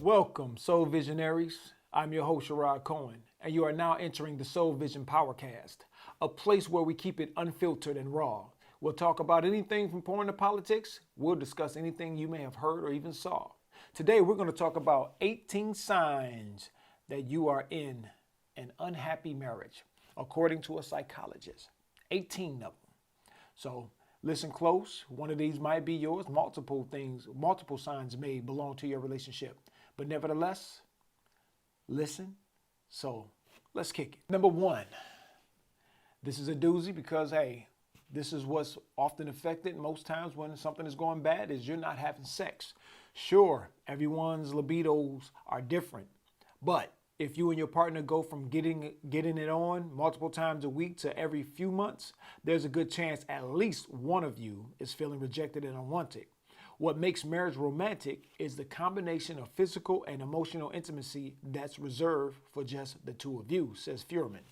Welcome, Soul Visionaries. I'm your host, Youre Cohen, and you are now entering the Soul Vision Powercast, a place where we keep it unfiltered and raw. We'll talk about anything from porn to politics. We'll discuss anything you may have heard or even saw. Today, we're going to talk about 18 signs that you are in an unhappy marriage, according to a psychologist. 18 of them. So listen close. One of these might be yours. Multiple signs may belong to your relationship. But nevertheless, listen. So let's kick it. Number one, this is a doozy because, hey, this is what's often affected most times when something is going bad is you're not having sex. Sure, everyone's libidos are different. But if you and your partner go from getting it on multiple times a week to every few months, there's a good chance at least one of you is feeling rejected and unwanted. What makes marriage romantic is the combination of physical and emotional intimacy that's reserved for just the two of you, says Fuhrman.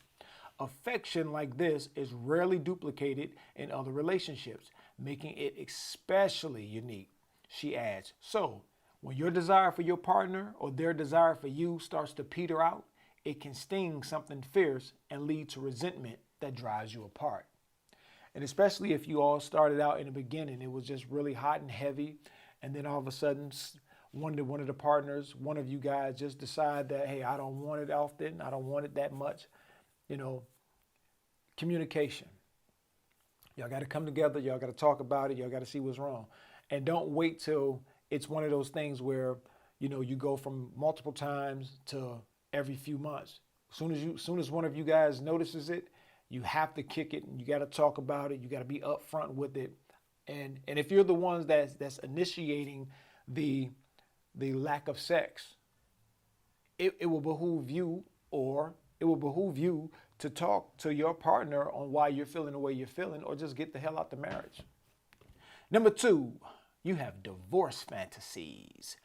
Affection like this is rarely duplicated in other relationships, making it especially unique, she adds. So, when your desire for your partner or their desire for you starts to peter out, it can sting something fierce and lead to resentment that drives you apart. And especially if you all started out in the beginning, it was just really hot and heavy. And then all of a sudden, one of the partners, one of you guys just decide that, hey, I don't want it often. I don't want it that much. Communication. Y'all got to come together. Y'all got to talk about it. Y'all got to see what's wrong. And don't wait till it's one of those things where, you go from multiple times to every few months. Soon as one of you guys notices it, you have to kick it and you got to talk about it. You got to be upfront with it. And if you're the ones that's initiating the lack of sex, it will behoove you to talk to your partner on why you're feeling the way you're feeling, or just get the hell out the marriage. Number two, you have divorce fantasies.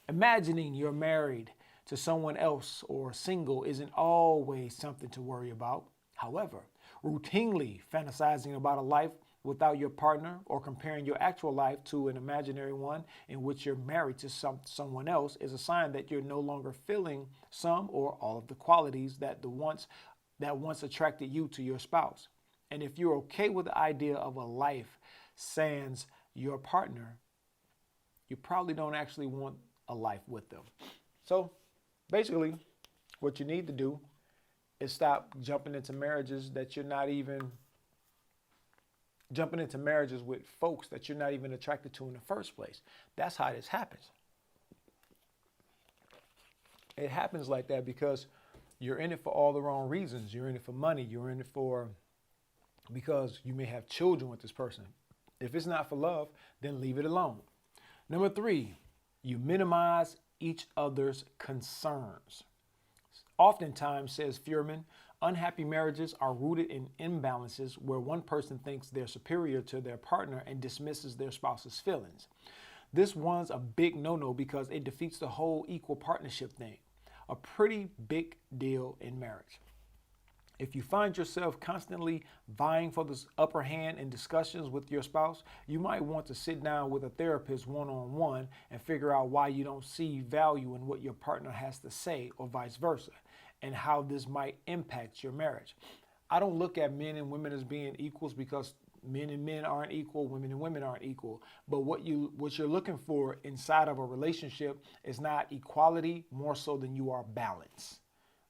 Imagining you're married to someone else or single isn't always something to worry about. However, routinely fantasizing about a life without your partner or comparing your actual life to an imaginary one in which you're married to someone else is a sign that you're no longer feeling some or all of the qualities that once attracted you to your spouse. And if you're okay with the idea of a life sans your partner, you probably don't actually want a life with them. So basically, what you need to do is stop jumping into marriages that you're not even jumping into marriages with folks that you're not even attracted to in the first place. That's how this happens. It happens like that because you're in it for all the wrong reasons. You're in it for money. You're in it because you may have children with this person. If it's not for love, then leave it alone. Number three, you minimize each other's concerns. Oftentimes, says Fuhrman, unhappy marriages are rooted in imbalances where one person thinks they're superior to their partner and dismisses their spouse's feelings. This one's a big no-no because it defeats the whole equal partnership thing, a pretty big deal in marriage. If you find yourself constantly vying for this upper hand in discussions with your spouse, you might want to sit down with a therapist one-on-one and figure out why you don't see value in what your partner has to say, or vice versa, and how this might impact your marriage. I don't look at men and women as being equals because men and men aren't equal, women and women aren't equal. But what you're looking for inside of a relationship is not equality, more so than you are balance.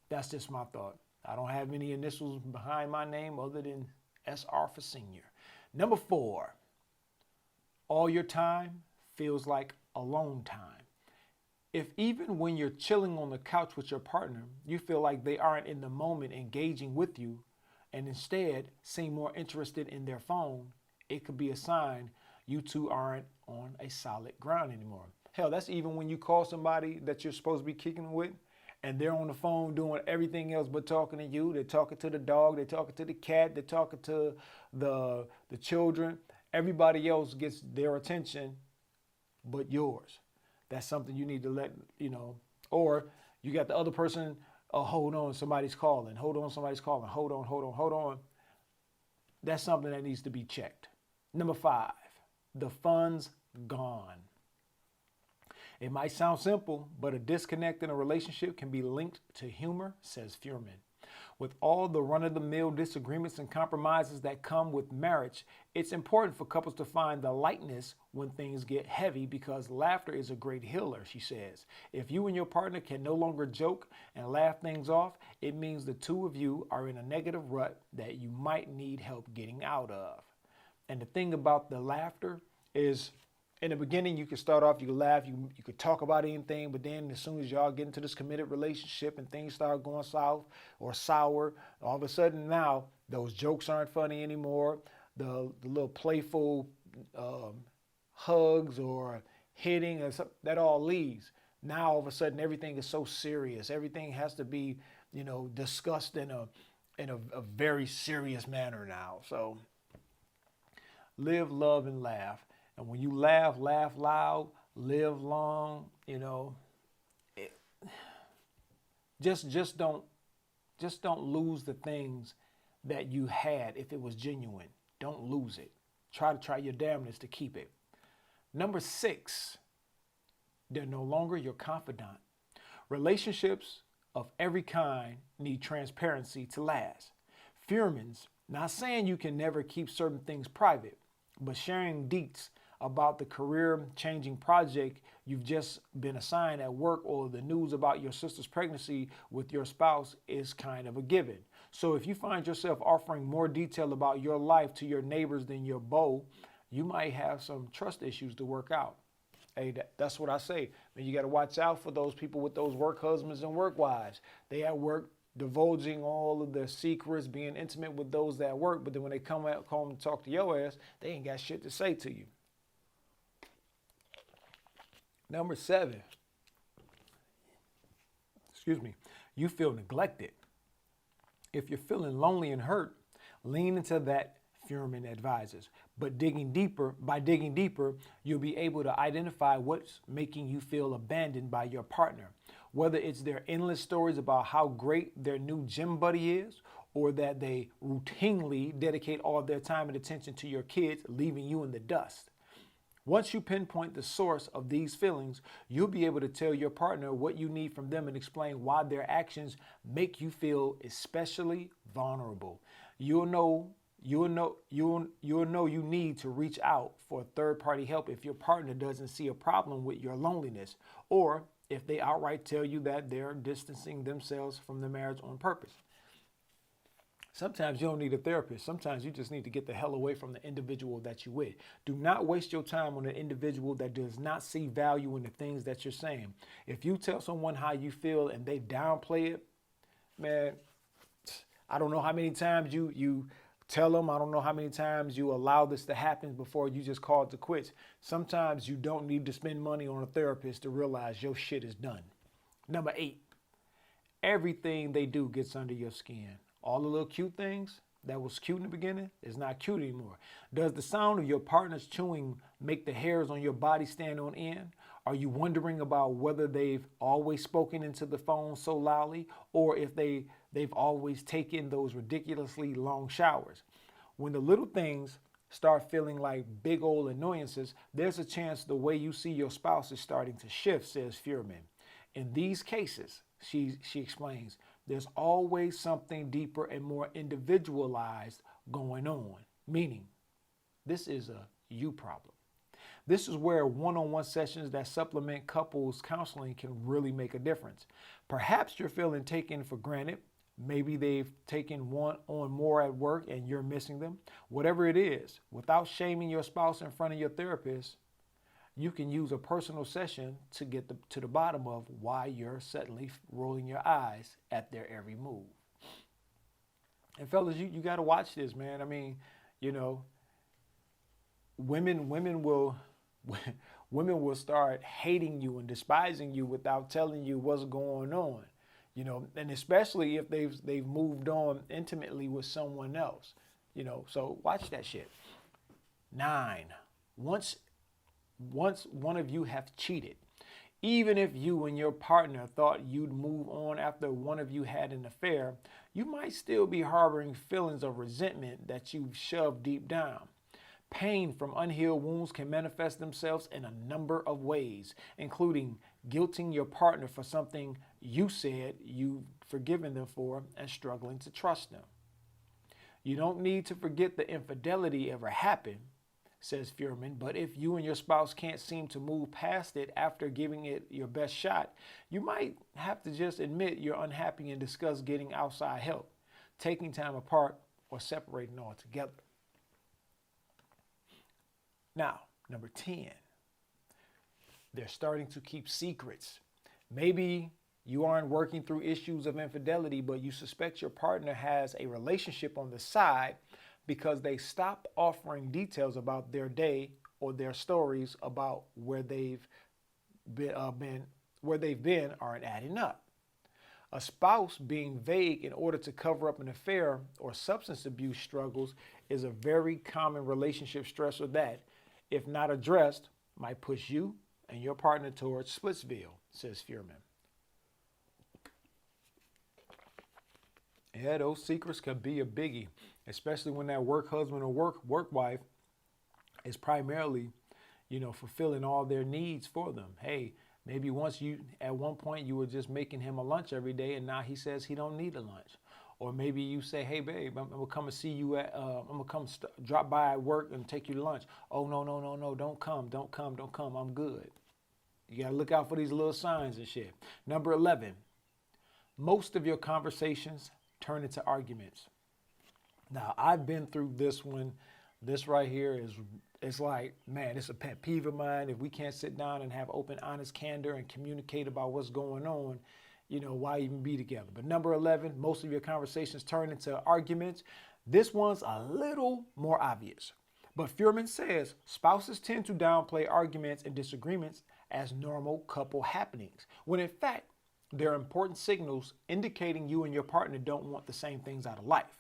That's just my thought. I don't have any initials behind my name other than SR for senior. Number four, all your time feels like alone time. If even when you're chilling on the couch with your partner, you feel like they aren't in the moment engaging with you and instead seem more interested in their phone, it could be a sign you two aren't on a solid ground anymore. Hell, that's even when you call somebody that you're supposed to be kicking with and they're on the phone doing everything else but talking to you. They're talking to the dog, they're talking to the cat, they're talking to the children. Everybody else gets their attention but yours. That's something you need to let, or you got the other person, hold on, somebody's calling. Hold on, somebody's calling. Hold on. That's something that needs to be checked. Number five, the fun's gone. It might sound simple, but a disconnect in a relationship can be linked to humor, says Fuhrman. With all the run-of-the-mill disagreements and compromises that come with marriage, it's important for couples to find the lightness when things get heavy because laughter is a great healer, she says. If you and your partner can no longer joke and laugh things off, it means the two of you are in a negative rut that you might need help getting out of. And the thing about the laughter is, in the beginning, you can start off, you can laugh, you could talk about anything, but then as soon as y'all get into this committed relationship and things start going south or sour, all of a sudden now those jokes aren't funny anymore. The little playful hugs or hitting, or that all leaves. Now all of a sudden everything is so serious. Everything has to be, discussed in a very serious manner now. So live, love, and laugh. And when you laugh loud, live long, just don't lose the things that you had if it was genuine. Don't lose it. Try your damnedest to keep it. Number 6, they're no longer your confidant. Relationships of every kind need transparency to last. Fuhrman's not saying you can never keep certain things private, but sharing deets about the career-changing project you've just been assigned at work or the news about your sister's pregnancy with your spouse is kind of a given. So if you find yourself offering more detail about your life to your neighbors than your beau, you might have some trust issues to work out. Hey, that's what I say. Man, you got to watch out for those people with those work husbands and work wives. They at work divulging all of their secrets, being intimate with those that work, but then when they come out home and talk to your ass, they ain't got shit to say to you. Number 7, you feel neglected. If you're feeling lonely and hurt, lean into that, Fuhrman advises. But by digging deeper, you'll be able to identify what's making you feel abandoned by your partner. Whether it's their endless stories about how great their new gym buddy is, or that they routinely dedicate all their time and attention to your kids, leaving you in the dust. Once you pinpoint the source of these feelings, you'll be able to tell your partner what you need from them and explain why their actions make you feel especially vulnerable. You'll know you need to reach out for third-party help if your partner doesn't see a problem with your loneliness, or if they outright tell you that they're distancing themselves from the marriage on purpose. Sometimes you don't need a therapist. Sometimes you just need to get the hell away from the individual that you're with. Do not waste your time on an individual that does not see value in the things that you're saying. If you tell someone how you feel and they downplay it, man, I don't know how many times you tell them. I don't know how many times you allow this to happen before you just call it to quits. Sometimes you don't need to spend money on a therapist to realize your shit is done. Number 8, everything they do gets under your skin. All the little cute things that was cute in the beginning is not cute anymore. Does the sound of your partner's chewing make the hairs on your body stand on end? Are you wondering about whether they've always spoken into the phone so loudly, or if they've always taken those ridiculously long showers? When the little things start feeling like big old annoyances, there's a chance the way you see your spouse is starting to shift, says Fuhrman. In these cases, she explains, there's always something deeper and more individualized going on, meaning this is a you problem. This is where one-on-one sessions that supplement couples counseling can really make a difference. Perhaps you're feeling taken for granted. Maybe they've taken one on more at work and you're missing them. Whatever it is, without shaming your spouse in front of your therapist, you can use a personal session to get to the bottom of why you're suddenly rolling your eyes at their every move. And fellas, you got to watch this, man. I mean, women will start hating you and despising you without telling you what's going on, and especially if they've moved on intimately with someone else, so watch that shit. 9, once one of you have cheated, even if you and your partner thought you'd move on after one of you had an affair, you might still be harboring feelings of resentment that you've shoved deep down. Pain from unhealed wounds can manifest themselves in a number of ways, including guilting your partner for something you said you've forgiven them for and struggling to trust them. You don't need to forget the infidelity ever happened, says Fuhrman, but if you and your spouse can't seem to move past it after giving it your best shot, you might have to just admit you're unhappy and discuss getting outside help, taking time apart, or separating altogether. Now, number 10, they're starting to keep secrets. Maybe you aren't working through issues of infidelity, but you suspect your partner has a relationship on the side because they stopped offering details about their day or their stories about where they've been aren't adding up. A spouse being vague in order to cover up an affair or substance abuse struggles is a very common relationship stressor that, if not addressed, might push you and your partner towards Splitsville, says Fuhrman. Yeah, those secrets could be a biggie, especially when that work husband or work wife is primarily, fulfilling all their needs for them. Hey, maybe at one point you were just making him a lunch every day, and now he says he don't need a lunch. Or maybe you say, hey, babe, I'm going to come and see you I'm going to come drop by at work and take you to lunch. Oh, no, don't come. I'm good. You got to look out for these little signs and shit. Number 11, most of your conversations turn into arguments. Now, I've been through this one. This right here it's like, man, it's a pet peeve of mine. If we can't sit down and have open, honest candor and communicate about what's going on, why even be together? But number 11, most of your conversations turn into arguments. This one's a little more obvious. But Fuhrman says spouses tend to downplay arguments and disagreements as normal couple happenings, when in fact, they're important signals indicating you and your partner don't want the same things out of life.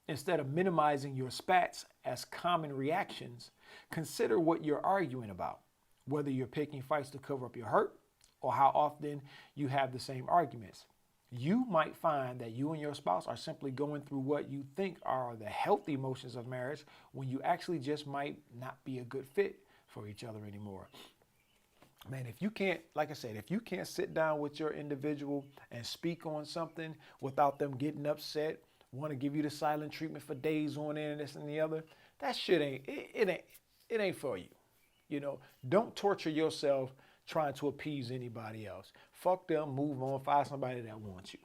Instead of minimizing your spats as common reactions, consider what you're arguing about, whether you're picking fights to cover up your hurt or how often you have the same arguments. You might find that you and your spouse are simply going through what you think are the healthy emotions of marriage when you actually just might not be a good fit for each other anymore. Man, if you can't sit down with your individual and speak on something without them getting upset, want to give you the silent treatment for days on end and this and the other, that shit ain't for you. Don't torture yourself trying to appease anybody else. Fuck them, move on, find somebody that wants you.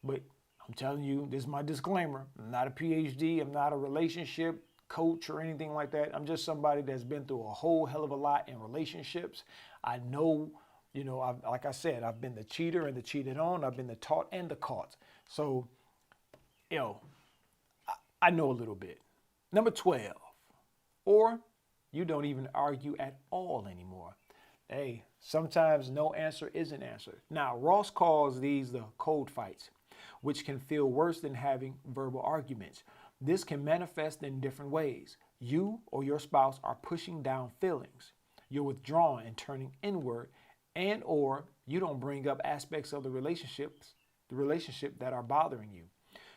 But I'm telling you, this is my disclaimer. I'm not a PhD. I'm not a relationship coach or anything like that. I'm just somebody that's been through a whole hell of a lot in relationships. I know, like I said, I've been the cheater and the cheated on. I've been the taught and the caught. So, I know a little bit. Number 12, or you don't even argue at all anymore. Hey, sometimes no answer is an answer. Now, Ross calls these the cold fights, which can feel worse than having verbal arguments. This can manifest in different ways. You or your spouse are pushing down feelings. You're withdrawing and turning inward, and or you don't bring up aspects of the relationship that are bothering you.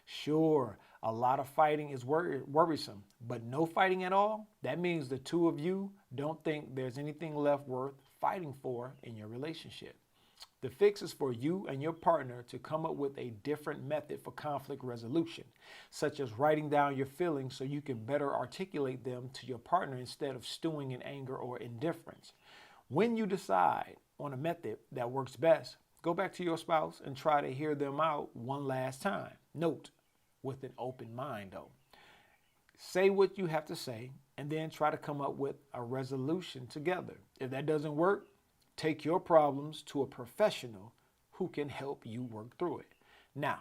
Sure, a lot of fighting is worrisome, but no fighting at all, that means the two of you don't think there's anything left worth fighting for in your relationship. The fix is for you and your partner to come up with a different method for conflict resolution, such as writing down your feelings so you can better articulate them to your partner instead of stewing in anger or indifference. When you decide on a method that works best, go back to your spouse and try to hear them out one last time. Note, with an open mind though. Say what you have to say and then try to come up with a resolution together. If that doesn't work, take your problems to a professional who can help you work through it. Now,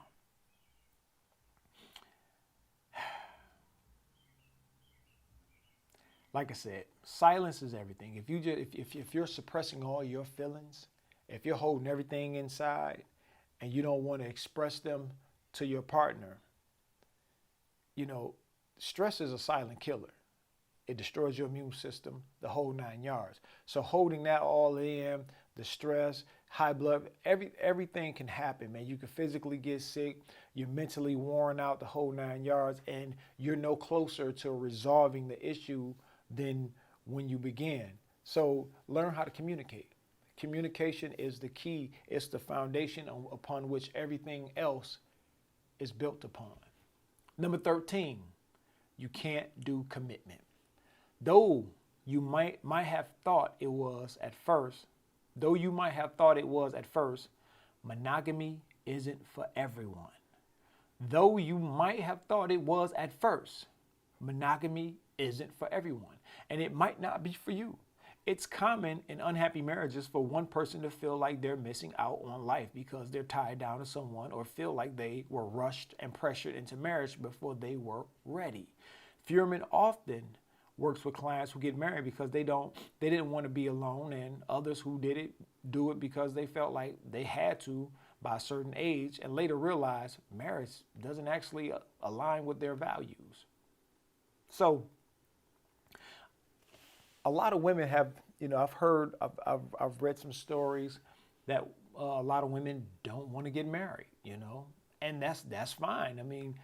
like I said, silence is everything. If you're suppressing all your feelings, if you're holding everything inside and you don't want to express them to your partner, stress is a silent killer. It destroys your immune system, the whole 9 yards. So holding that all in, the stress, high blood, everything can happen, man. You can physically get sick. You're mentally worn out, the whole 9 yards, and you're no closer to resolving the issue than when you began. So learn how to communicate. Communication is the key. It's the foundation upon which everything else is built upon. Number 13, you can't do commitment. Though you might have thought it was at first, monogamy isn't for everyone. Though you might have thought it was at first, monogamy isn't for everyone. And it might not be for you. It's common in unhappy marriages for one person to feel like they're missing out on life because they're tied down to someone, or feel like they were rushed and pressured into marriage before they were ready. Fuhrman often works with clients who get married because they didn't want to be alone, and others who do it because they felt like they had to by a certain age, and later realize marriage doesn't actually align with their values. So a lot of women have, I've read some stories that a lot of women don't want to get married, and that's fine. I mean,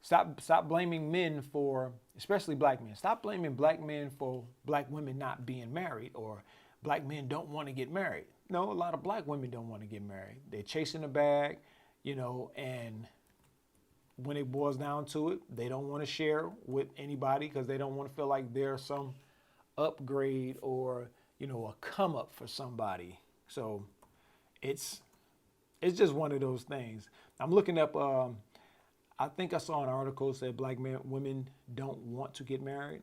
stop blaming men for, especially black men. Stop blaming black men for black women not being married, or black men don't want to get married. No, a lot of black women don't want to get married. They're chasing the bag, and when it boils down to it, they don't want to share with anybody because they don't want to feel like they're some upgrade or, a come up for somebody. So it's just one of those things. I'm looking up, I think I saw an article that said black women don't want to get married.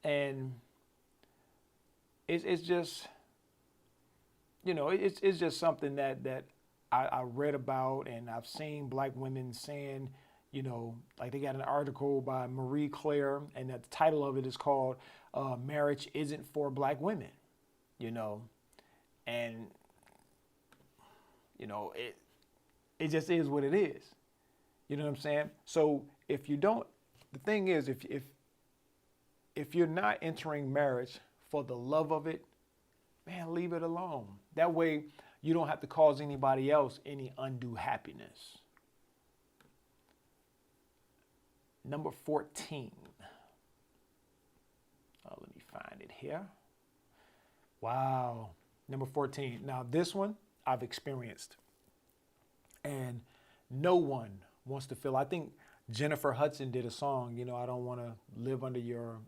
And it's just, it's just something that I read about, and I've seen black women saying, like they got an article by Marie Claire, and the title of it is called Marriage Isn't for Black Women, and, it just is what it is. You know what I'm saying? So if you don't, the thing is, if you're not entering marriage for the love of it, man, leave it alone. That way you don't have to cause anybody else any undue happiness. Number 14. Oh, let me find it here. Wow. Number 14. Now, this one I've experienced. And no one wants to feel, I think Jennifer Hudson did a song, I don't want to live under your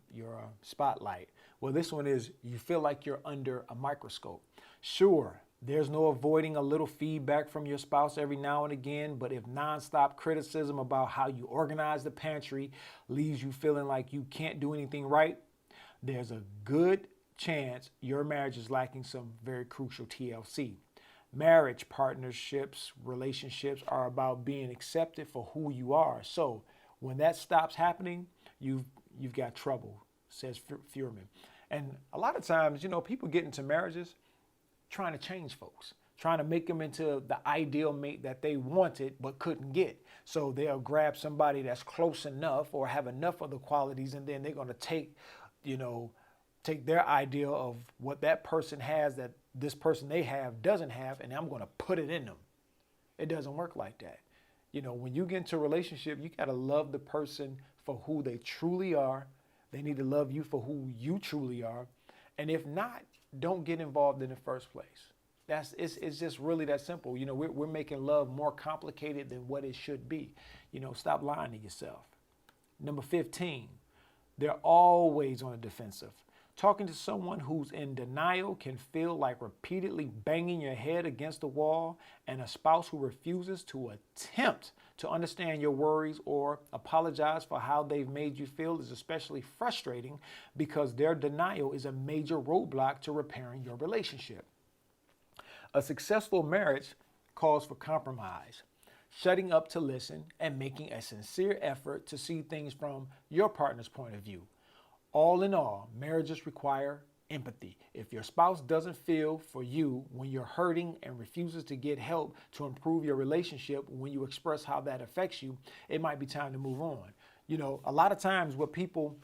spotlight. Well, this one is, you feel like you're under a microscope. Sure, there's no avoiding a little feedback from your spouse every now and again, but if nonstop criticism about how you organize the pantry leaves you feeling like you can't do anything right, there's a good chance your marriage is lacking some very crucial TLC. Marriage, partnerships, relationships are about being accepted for who you are. So when that stops happening, you've got trouble, says Fuhrman. And a lot of times, people get into marriages trying to change folks, trying to make them into the ideal mate that they wanted but couldn't get. So they'll grab somebody that's close enough or have enough of the qualities, and then they're going to take their idea of what that person has that this person they have doesn't have, and I'm going to put it in them. It doesn't work like that. When you get into a relationship, you got to love the person for who they truly are. They need to love you for who you truly are. And if not, don't get involved in the first place. It's just really that simple. We're making love more complicated than what it should be. Stop lying to yourself. Number 15, they're always on the defensive. Talking to someone who's in denial can feel like repeatedly banging your head against the wall, and a spouse who refuses to attempt to understand your worries or apologize for how they've made you feel is especially frustrating because their denial is a major roadblock to repairing your relationship. A successful marriage calls for compromise, shutting up to listen, and making a sincere effort to see things from your partner's point of view. All in all, marriages require empathy. If your spouse doesn't feel for you when you're hurting and refuses to get help to improve your relationship when you express how that affects you, it might be time to move on. A lot of times what people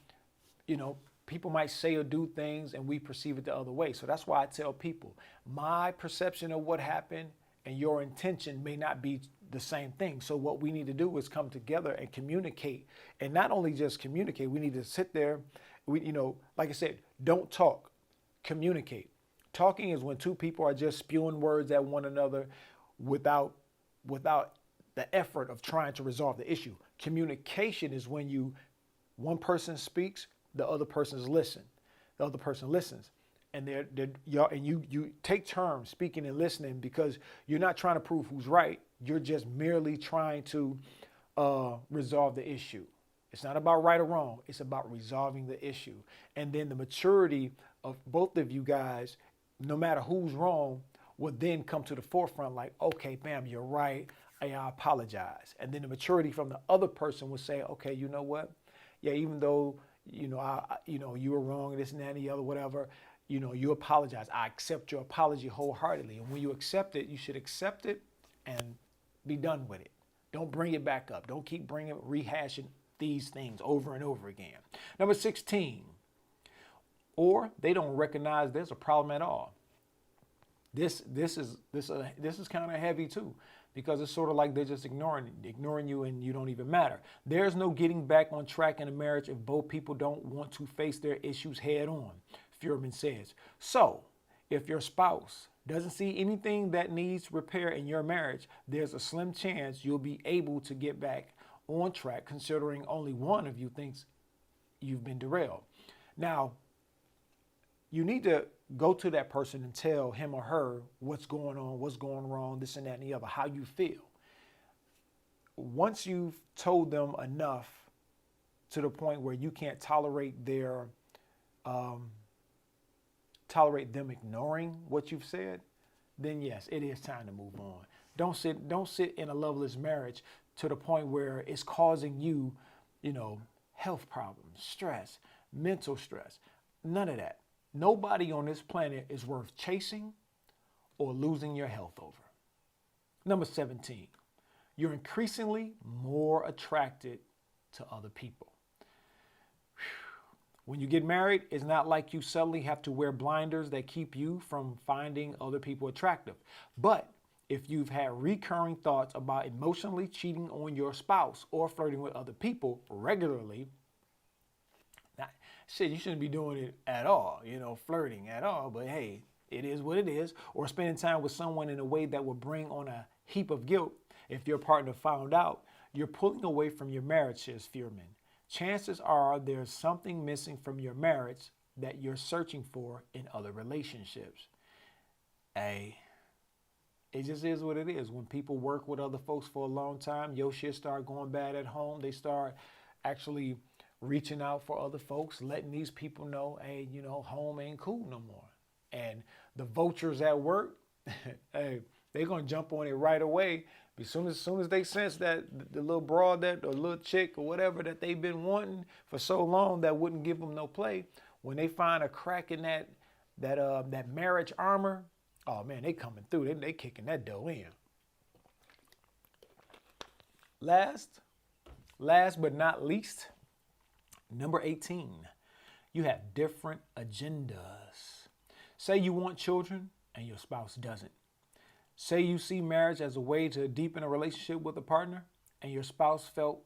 might say or do things and we perceive it the other way. So that's why I tell people, my perception of what happened and your intention may not be the same thing. So what we need to do is come together and communicate, and not only just communicate. We need to sit there. Like I said, don't talk, communicate. Talking is when two people are just spewing words at one another without the effort of trying to resolve the issue. Communication is when one person speaks, the other person listens, and you take turns speaking and listening, because you're not trying to prove who's right. You're just merely trying to resolve the issue. It's not about right or wrong. It's about resolving the issue. And then the maturity of both of you guys, no matter who's wrong, will then come to the forefront, like, okay, bam, you're right. I apologize. And then the maturity from the other person will say, okay, you know what? Yeah, even though, you were wrong, this and that and the other, whatever, you apologize. I accept your apology wholeheartedly. And when you accept it, you should accept it and be done with it. Don't bring it back up. Don't keep rehashing these things over and over again. Number 16, or they don't recognize there's a problem at all. This is kind of heavy too, because it's sort of like they're just ignoring you, and you don't even matter. There's no getting back on track in a marriage if both people don't want to face their issues head on, Fuhrman says. So if your spouse doesn't see anything that needs repair in your marriage, there's a slim chance you'll be able to get back on track, considering only one of you thinks you've been derailed. Now, you need to go to that person and tell him or her what's going on, what's going wrong, this and that and the other, how you feel. Once you've told them enough to the point where you can't tolerate them ignoring what you've said, then yes, it is time to move on. Don't sit in a loveless marriage to the point where it's causing you, health problems, stress, mental stress, none of that. Nobody on this planet is worth chasing or losing your health over. Number 17, you're increasingly more attracted to other people. When you get married, it's not like you suddenly have to wear blinders that keep you from finding other people attractive. But if you've had recurring thoughts about emotionally cheating on your spouse or flirting with other people regularly, you shouldn't be doing it at all, flirting at all. But hey, it is what it is. Or spending time with someone in a way that will bring on a heap of guilt. If your partner found out, you're pulling away from your marriage, says Fuhrman. Chances are there's something missing from your marriage that you're searching for in other relationships. Hey, it just is what it is. When people work with other folks for a long time, your shit start going bad at home. They start actually reaching out for other folks, letting these people know, hey, home ain't cool no more. And the vultures at work, hey, they're going to jump on it right away. As soon as they sense that the little broad or little chick or whatever that they've been wanting for so long that wouldn't give them no play, when they find a crack in that marriage armor, oh man, they coming through. They kicking that dough in. Last but not least, number 18, you have different agendas. Say you want children and your spouse doesn't. Say you see marriage as a way to deepen a relationship with a partner and your spouse felt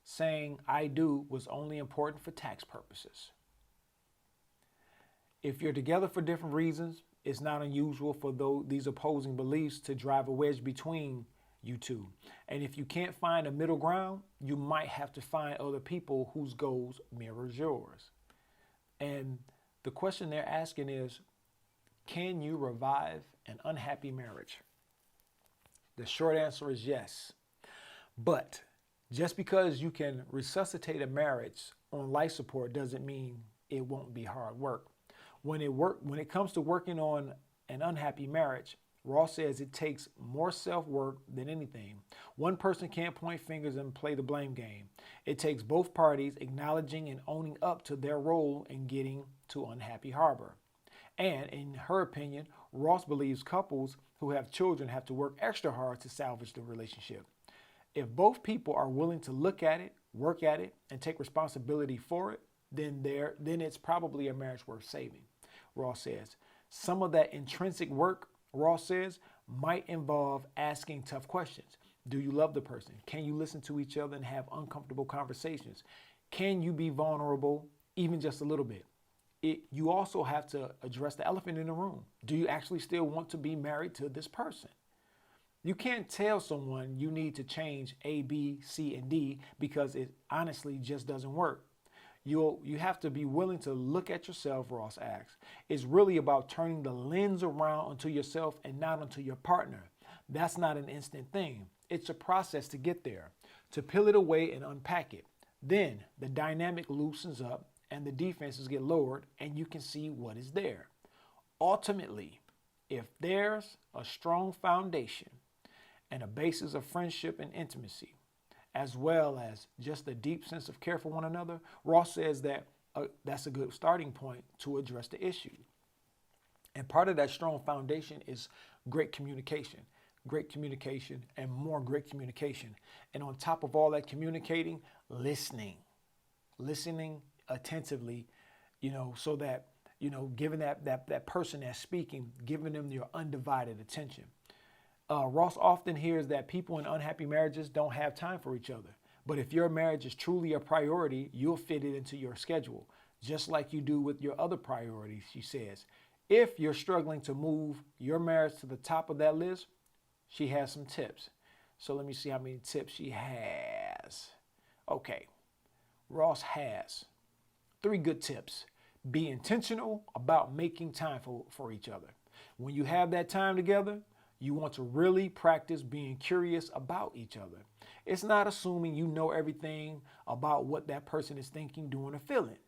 saying I do was only important for tax purposes. If you're together for different reasons, it's not unusual for these opposing beliefs to drive a wedge between you two. And if you can't find a middle ground, you might have to find other people whose goals mirrors yours. And the question they're asking is, can you revive an unhappy marriage? The short answer is yes. But just because you can resuscitate a marriage on life support doesn't mean it won't be hard work. When it comes to working on an unhappy marriage, Ross says it takes more self-work than anything. One person can't point fingers and play the blame game. It takes both parties acknowledging and owning up to their role in getting to unhappy harbor. And in her opinion, Ross believes couples who have children have to work extra hard to salvage the relationship. If both people are willing to look at it, work at it, and take responsibility for it, then it's probably a marriage worth saving. Ross says some of that intrinsic work, Ross says, might involve asking tough questions. Do you love the person? Can you listen to each other and have uncomfortable conversations? Can you be vulnerable, even just a little bit? You also have to address the elephant in the room. Do you actually still want to be married to this person? You can't tell someone you need to change A, B, C, and D because it honestly just doesn't work. You have to be willing to look at yourself, Ross asks. It's really about turning the lens around onto yourself and not onto your partner. That's not an instant thing. It's a process to get there, to peel it away and unpack it. Then the dynamic loosens up and the defenses get lowered and you can see what is there. Ultimately, if there's a strong foundation and a basis of friendship and intimacy, as well as just a deep sense of care for one another, Ross says that that's a good starting point to address the issue. And part of that strong foundation is great communication, and more great communication. And on top of all that communicating, listening attentively, so that, giving that person that's speaking, giving them your undivided attention. Ross often hears that people in unhappy marriages don't have time for each other. But if your marriage is truly a priority, you'll fit it into your schedule, just like you do with your other priorities, she says. If you're struggling to move your marriage to the top of that list, she has some tips. So let me see how many tips she has. Okay, Ross has 3 good tips. Be intentional about making time for each other. When you have that time together, you want to really practice being curious about each other. It's not assuming you know everything about what that person is thinking, doing, or feeling.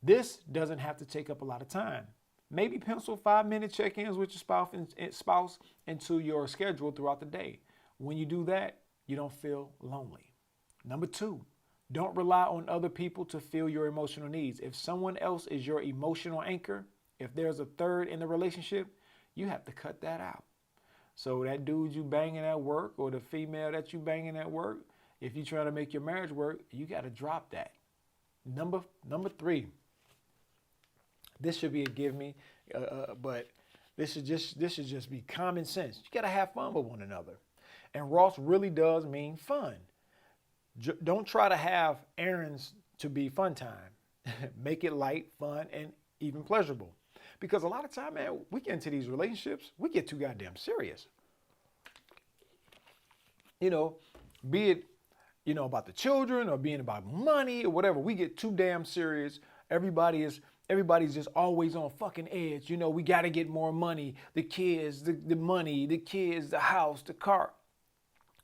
This doesn't have to take up a lot of time. Maybe pencil 5-minute check-ins with your spouse into your schedule throughout the day. When you do that, you don't feel lonely. Number 2, don't rely on other people to fill your emotional needs. If someone else is your emotional anchor, if there's a third in the relationship, you have to cut that out. So that dude you banging at work or the female that you banging at work, if you're trying to make your marriage work, you got to drop that. Number 3. This should be a give me, but this should just be common sense. You got to have fun with one another. And Ross really does mean fun. Don't try to have errands to be fun time. Make it light, fun, and even pleasurable. Because a lot of time, man, we get into these relationships, we get too goddamn serious. Be it, about the children or being about money or whatever, we get too damn serious. Everybody's just always on fucking edge. We got to get more money, the kids, the money, the kids, the house, the car.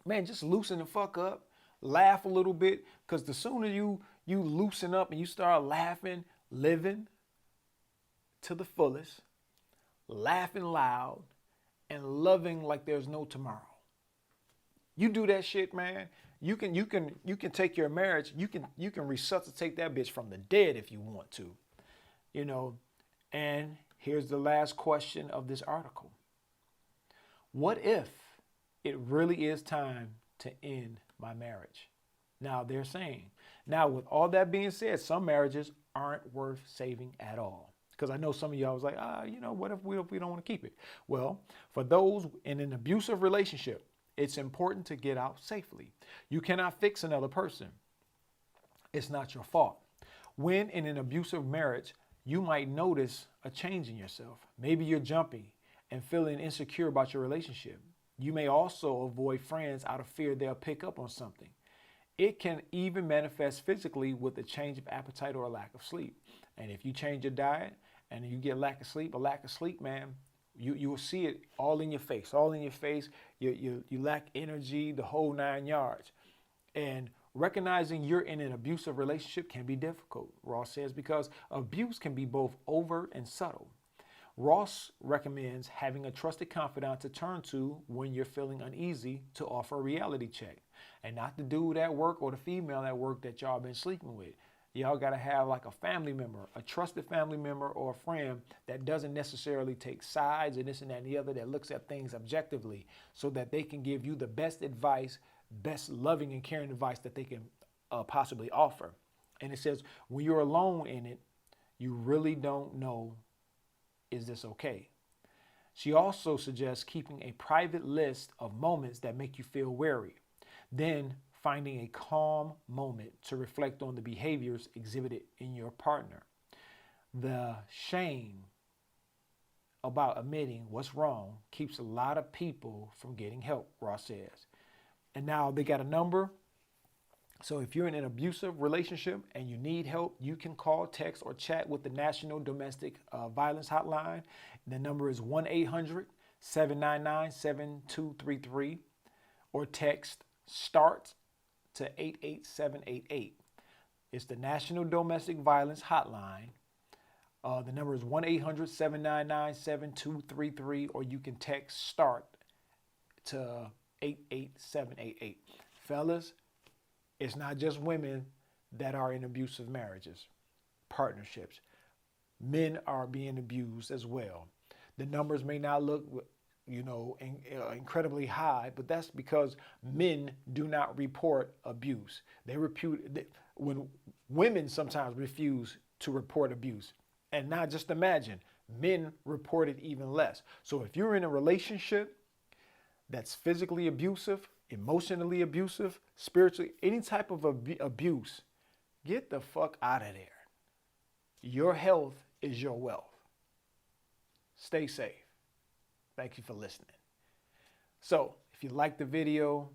Man, just loosen the fuck up, laugh a little bit, because the sooner you loosen up and you start laughing, living to the fullest, laughing loud, and loving like there's no tomorrow. You do that shit, man. You can take your marriage. You can resuscitate that bitch from the dead if you want to, And here's the last question of this article. What if it really is time to end my marriage? Now they're saying. Now with all that being said, some marriages aren't worth saving at all. Because I know some of y'all was like, what if we don't want to keep it? Well, for those in an abusive relationship, it's important to get out safely. You cannot fix another person. It's not your fault. When in an abusive marriage, you might notice a change in yourself. Maybe you're jumpy and feeling insecure about your relationship. You may also avoid friends out of fear they'll pick up on something. It can even manifest physically with a change of appetite or a lack of sleep. And if you change your diet and you get a lack of sleep, man, you will see it all in your face, You lack energy, the whole 9 yards. And recognizing you're in an abusive relationship can be difficult, Ross says, because abuse can be both overt and subtle. Ross recommends having a trusted confidant to turn to when you're feeling uneasy to offer a reality check. And not the dude at work or the female at work that y'all been sleeping with. Y'all got to have like a family member, a trusted family member or a friend that doesn't necessarily take sides and this and that and the other, that looks at things objectively so that they can give you the best advice, best loving and caring advice that they can possibly offer. And it says when you're alone in it, you really don't know, is this okay? She also suggests keeping a private list of moments that make you feel wary, then finding a calm moment to reflect on the behaviors exhibited in your partner. The shame about admitting what's wrong keeps a lot of people from getting help, Ross says. And now they got a number. So if you're in an abusive relationship and you need help, you can call, text, or chat with the National Domestic Violence Hotline. The number is 1-800-799-7233, or text START to 88788. It's the National Domestic Violence Hotline. The number is 1-800-799-7233, or you can text START to 88788. Fellas, it's not just women that are in abusive marriages, partnerships. Men are being abused as well. The numbers may not look, incredibly high, but that's because men do not report abuse. When women sometimes refuse to report abuse. And now just imagine, men report it even less. So if you're in a relationship that's physically abusive, emotionally abusive, spiritually, any type of abuse, get the fuck out of there. Your health is your wealth. Stay safe. Thank you for listening. So if you like the video,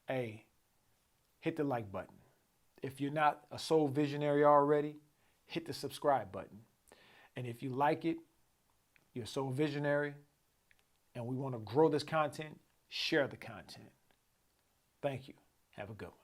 hit the like button. If you're not a soul visionary already, hit the subscribe button. And if you like it, you're a soul visionary, and we want to grow this content, share the content. Thank you. Have a good one.